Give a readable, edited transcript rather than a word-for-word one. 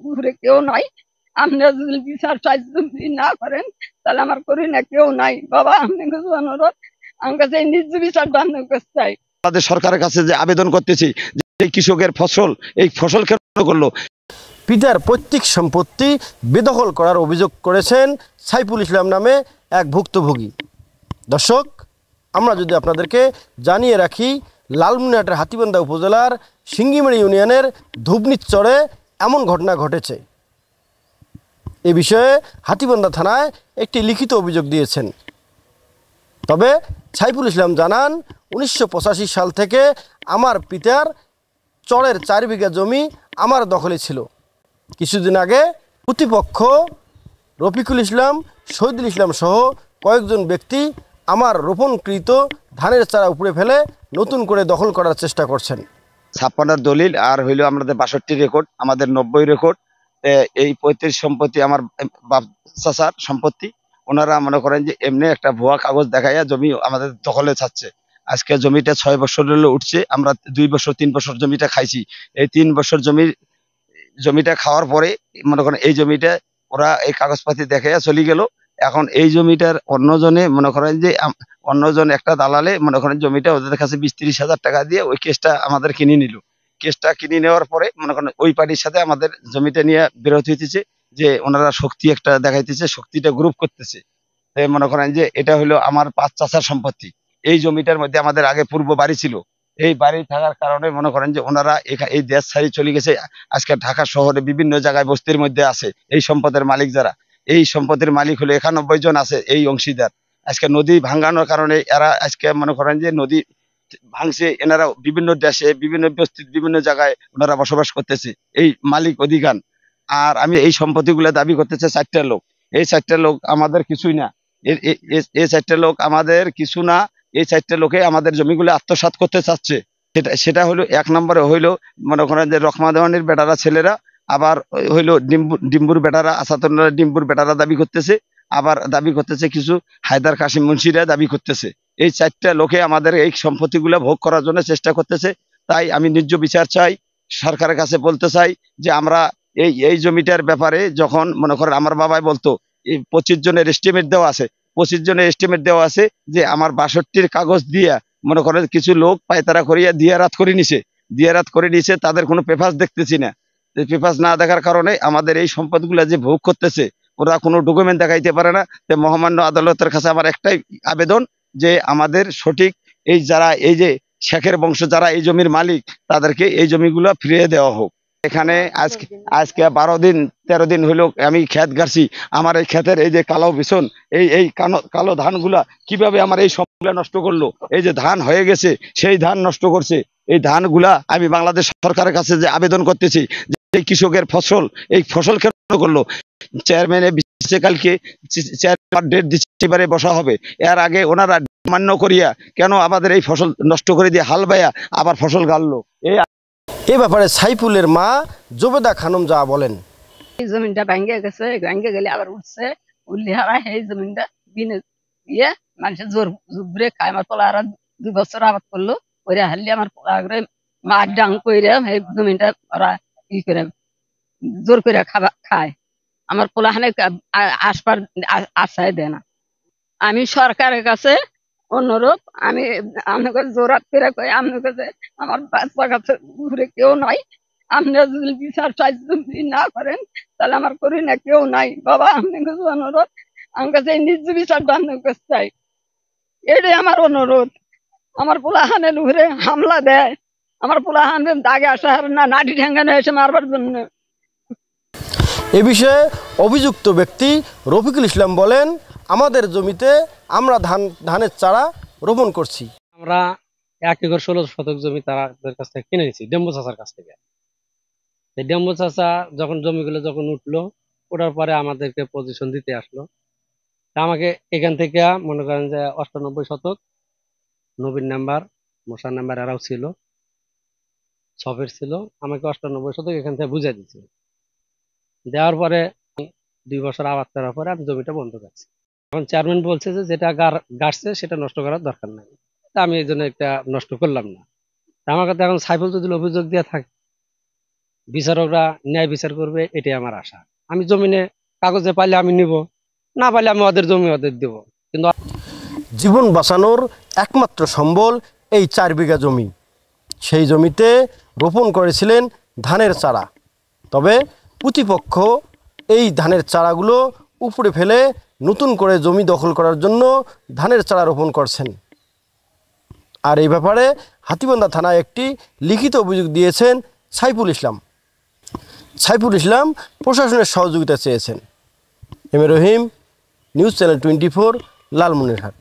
ঘুরে কেউ নাই। আপনারা যদি বিচার যদি না করেন তাহলে আমার করি না কেউ নাই। বাবা আপনার কাছে অনুরোধ, আমার কাছে এই ন্যায্য বিচারটা আপনার কাছে চাই। আমাদের সরকারের কাছে যে আবেদন করতেছি যে এই কৃষকের ফসল, এই ফসল কেন করলো? পিতার পৈতৃক সম্পত্তি বেদখল করার অভিযোগ করেছেন সাইফুল ইসলাম নামে এক ভুক্তভোগী। দর্শক, আমরা যদি আপনাদেরকে জানিয়ে রাখি, লালমনিরহাটের হাতীবান্ধা উপজেলার সিঙ্গিমারি ইউনিয়নের ধুবনিচরে এমন ঘটনা ঘটেছে। এ বিষয়ে হাতীবান্ধা থানায় একটি লিখিত অভিযোগ দিয়েছেন। তবে সাইফুল ইসলাম জানান, 1985 সাল থেকে আমার পিতার চরের 4 বিঘা জমি আমার দখলে ছিল। কিছুদিন আগে প্রতিপক্ষ রফিকুল ইসলাম, শহীদুল ইসলাম সহ কয়েকজন ব্যক্তি আমার রোপণকৃত ধানের চারা উপড়ে ফেলে নতুন করে দখল করার চেষ্টা করছেন। 56 দলিল আর হইলো আমাদের 62 রেকর্ড, আমাদের 90 রেকর্ড। এই পৈতৃক সম্পত্তি আমার বাপ চাচার সম্পত্তি। ওনারা মনে করেন যে এমনি একটা ভুয়া কাগজ দেখাইয়া জমি আমাদের দখলে চাচ্ছে। আজকে জমিটা 6 বছর হলো উঠছে, আমরা 2 বছর 3 বছর জমিটা খাইছি। এই 3 বছর জমিটা খাওয়ার পরে মনে করেন এই জমিটা ওরা এই কাগজপাতি দেখাইয়া চলে গেল। এখন এই জমিটার অন্যজনে মনে করেন যে অন্যজন একটা দালালে মনে করেন জমিটা ওদের কাছে 20-30 হাজার টাকা দিয়ে ওই কেসটা আমাদের কিনে নিল। কেসটা কিনে নেওয়ার পরে মনে করেন ওই পার্টির সাথে আমাদের জমিটা নিয়ে বিরোধ হইতেছে, যে ওনারা শক্তি একটা দেখাইতেছে, শক্তিটা গ্রুপ করতেছে। মনে করেন যে এটা হলো আমার 5 চাচার সম্পত্তি। এই জমিটার মধ্যে আমাদের আগে পূর্ব বাড়ি ছিল। এই বাড়ি থাকার কারণে মনে করেন যে ওনারা এই দেশ ছাড়ি চলে গেছে। আজকে ঢাকা শহরে বিভিন্ন জায়গায় বস্তির মধ্যে আছে এই সম্পদের মালিক যারা। এই সম্পদের মালিক হলো 91 জন আছে এই অংশীদার। আজকে নদী ভাঙানোর কারণে এরা আজকে মনে করেন যে নদী ভাঙছে, এনারা বিভিন্ন দেশে বিভিন্ন বস্তির বিভিন্ন জায়গায় ওনারা বসবাস করতেছে এই মালিক অধিকার। আর আমি এই সম্পত্তিগুলো দাবি করতেছে 4টা লোক। এই 4টা লোক আমাদের কিছুই না। এই 4টা লোক আমাদের কিছু না। এই 4টা লোকে আমাদের জমিগুলো আত্মসাৎ করতে চাচ্ছে। সেটা হলো 1 নম্বরে হইলো মনে করেন যে রহমা দেওয়ানির বেটারা ছেলেরা, আবার হইলো ডিম্বুর বেটারা, আসাদুল্লাহ ডিম্বুর বেটারা দাবি করতেছে। আবার দাবি করতেছে কিছু হায়দার কাশিম মুন্সিরা দাবি করতেছে। এই 4টা লোকে আমাদের এই সম্পত্তিগুলো ভোগ করার জন্য চেষ্টা করতেছে। তাই আমি ন্যায্য বিচার চাই, সরকারের কাছে বলতে চাই যে আমরা এই জমিটার ব্যাপারে যখন মনে করেন আমার বাবাই বলতো 25 জনের এস্টিমেট দেওয়া আছে, 25 জনের এস্টিমেট দেওয়া আছে যে আমার 62-র কাগজ দিয়া মনে করেন কিছু লোক পায়তারা করিয়া দিয়ারাত করে নিছে। তাদের কোনো পেপার দেখতেছি না। পেপার না দেখার কারণে আমাদের এই সম্পদগুলো যে ভোগ করতেছে ওরা কোনো ডকুমেন্ট দেখাইতে পারে না। মহামান্য আদালতের কাছে আমার একটাই আবেদন যে আমাদের সঠিক এই যারা এই যে শেখের বংশ যারা এই জমির মালিক তাদেরকে এই জমিগুলো ফিরিয়ে দেওয়া হোক। এখানে আজকে 12-13 দিন হইলো আমি ক্ষেত গাড়ছি। আমার এই ক্ষেতের এই যে কালো বিছন, এই কালো ধানগুলা কিভাবে আমার এই সবগুলা নষ্ট করলো। এই যে ধান হয়ে গেছে সেই ধান নষ্ট করছে। এই ধানগুলা আমি বাংলাদেশ সরকারের কাছে যে আবেদন করতেছি যে এই কৃষকের ফসল, এই ফসল কেন করলো? চেয়ারম্যানে কালকে চেয়ারম্যান ডেট দিচ্ছে, এবারে বসা হবে। এর আগে ওনারা মান্য করিয়া কেন আমাদের এই ফসল নষ্ট করে দিয়ে হাল বাইয়া আবার ফসল গাড়লো? এ ব্যাপারে সাইফুলের মা জোবেদা খানম যা বলেন, এই জমিটা ভেঙে গেছে, ভেঙে গেলে আবার উঠলি হারা এই জমিটা বিনে দিয়ে মানুষের জোর ঘুরে খায়। আমার পোলা আর 2 বছর আবাদ করলো, ওইরা হারলি আমার পোলা করে মার ডাং করে এই জমিটা ওরা ই করে জোর করে খায়। আমার পোলা হানে আসবার আশ্রয় দেয় না। আমি সরকারের কাছে অনুরোধ, আমি আপনাকে জোরাত করে কই, আপনার কাছে আমার বাচ্চা কাছে ঘুরে কেউ নাই। আপনারা যদি বিচার যদি না করেন তাহলে আমার করি না কেউ নাই। বাবা আপনার কাছে অনুরোধ, আমার কাছে এই ন্যায্য বিচারটা আপনার কাছে চাই। এটাই আমার অনুরোধ। আমার পোলাহানের ঘুরে হামলা দেয়, আমার পোলাহানের দাগে আসা না নাটি ঠেঙ্গানো এসে মারবার জন্য। এ বিষয়ে অভিযুক্ত ব্যক্তি রফিকুল ইসলাম বলেন, আমাদের জমিতে আমরা ধানের চারা রোপণ করছি। আমরা 1 একর 16 শতক জমি তাদের কাছ থেকে কিনে নিয়েছি, ডেম্বু চাচার কাছ থেকে। ডেম্বু চাচা যখন জমিগুলো যখন উঠলো, ওঠার পরে আমাদেরকে পজিশন দিতে আসলো। আমাকে এখান থেকে মনে করেন যে 98 শতক, নবীন নাম্বার, মোশার নাম্বার এরাও ছিল, সফের ছিল। আমাকে 98 শতক এখান থেকে বুঝাই দিচ্ছে। দেওয়ার পরে 2 বছর আবাদ করার পরে আমি জমিটা বন্ধ করছি। এখন চেয়ারম্যান বলছে যে যেটা গাছছে সেটা নষ্ট করার দরকার নাই। তা আমি এই জন্য একটা নষ্ট করলাম না। আমার কাছে এখন সাইফুল যদি অভিযোগ দিয়ে থাকে বিচারকরা ন্যায় বিচার করবে, এটাই আমার আশা। আমি জমিনে কাগজে পাইলে আমি নিব, না পাইলে আমি ওদের জমি ওদের দেব। কিন্তু জীবন বাঁচানোর একমাত্র সম্বল এই 4 বিঘা জমি। সেই জমিতে রোপণ করেছিলেন ধানের চারা। তবে প্রতিপক্ষ এই ধানের চারাগুলো উপড়ে ফেলে নতুন করে জমি দখল করার জন্য ধানের চারা রোপণ করছেন। আর এই ব্যাপারে হাতীবান্ধা থানায় একটি লিখিত অভিযোগ দিয়েছেন সাইফুল ইসলাম। সাইফুল ইসলাম প্রশাসনের সহযোগিতা চেয়েছেন। M A Rahim, news channel 24, Lalmonirhat.